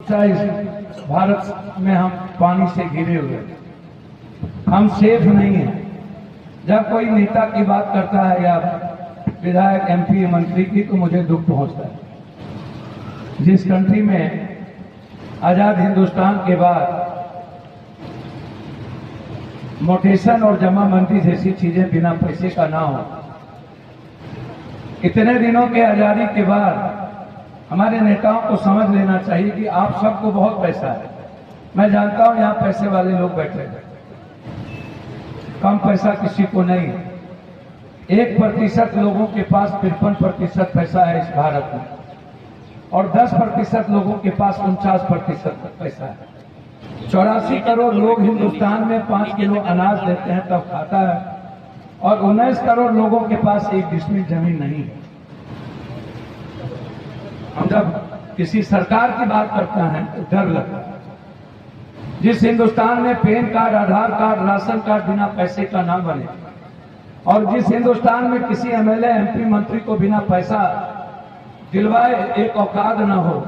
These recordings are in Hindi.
इस भारत में हम पानी से घिरे हुए, हम सेफ नहीं हैं। जब कोई नेता की बात करता है या विधायक, एमपी, मंत्री की, तो मुझे दुख पहुंचता है। जिस कंट्री में आजाद हिंदुस्तान के बाद मोटेशन और जमा मंदी जैसी चीजें बिना पैसे का ना हो, इतने दिनों के आजादी के बाद हमारे नेताओं को समझ लेना चाहिए कि आप सबको बहुत पैसा है। मैं जानता हूं यहां पैसे वाले लोग बैठे हैं, कम पैसा किसी को नहीं है। 1% लोगों के पास 53% पैसा है इस भारत में, और 10% लोगों के पास 49% पैसा है। 84 करोड़ लोग हिंदुस्तान में 5 किलो अनाज देते हैं तब खाता है, और 19 करोड़ लोगों के पास 1 डिसमिल जमीन नहीं है। हम जब किसी सरकार की बात करते हैं तो डर लगता है। जिस हिंदुस्तान में पैन कार्ड, आधार कार्ड, राशन कार्ड बिना पैसे का ना बने, और जिस हिंदुस्तान में किसी एमएलए, एमपी, मंत्री को बिना पैसा दिलवाए एक औकात ना हो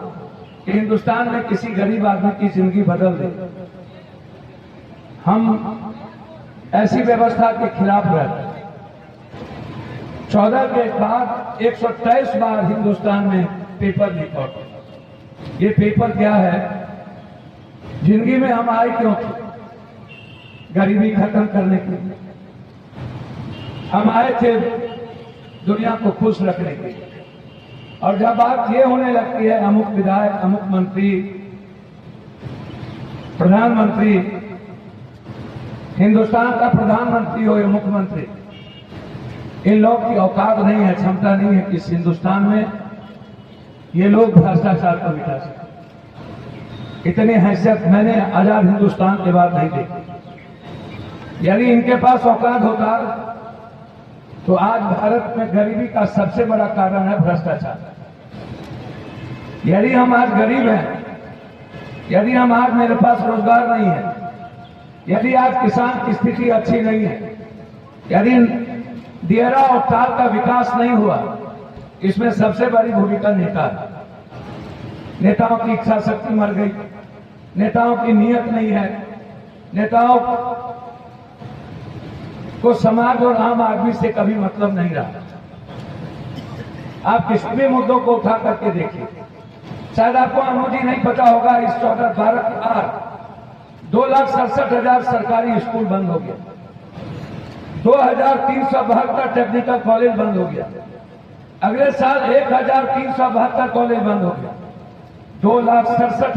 कि हिंदुस्तान में किसी गरीब आदमी की जिंदगी बदल दे, हम ऐसी व्यवस्था के खिलाफ रहते हैं। 14 के बाद 123 बार हिंदुस्तान में पेपर लीक होता है। ये पेपर क्या है? जिंदगी में हम आए क्यों थे? गरीबी खत्म करने के लिए हम आए थे, दुनिया को खुश रखने के लिए। और जब बात ये होने लगती है अमुक विधायक, अमुक मंत्री, प्रधानमंत्री, हिंदुस्तान का प्रधानमंत्री हो या मुख्यमंत्री, इन लोगों की औकात नहीं है, क्षमता नहीं है कि इस हिंदुस्तान में ये लोग भ्रष्टाचार को मिटा सके। इतनी हैसियत मैंने आजाद हिंदुस्तान के बाद नहीं देखी। यदि इनके पास औकात होता तो आज भारत में गरीबी का सबसे बड़ा कारण है भ्रष्टाचार। यदि हम आज गरीब हैं, यदि हम आज मेरे पास रोजगार नहीं है, यदि आज किसान की स्थिति अच्छी नहीं है, यदि दियरा और ताल का विकास नहीं हुआ, इसमें सबसे बड़ी भूमिका नेता है। नेताओं की इच्छा शक्ति मर गई, नेताओं की नीयत नहीं है, नेताओं को समाज और आम आदमी से कभी मतलब नहीं रहा। आप किसी भी मुद्दों को उठा करके देखिए। शायद आपको मुझे नहीं पता होगा, इस 14-12 के बाद 2,67,000 सरकारी स्कूल बंद हो गया, 2,372 टेक्निकल कॉलेज बंद हो गया, अगले साल 1,372 कॉलेज बंद हो गया, 2,67,000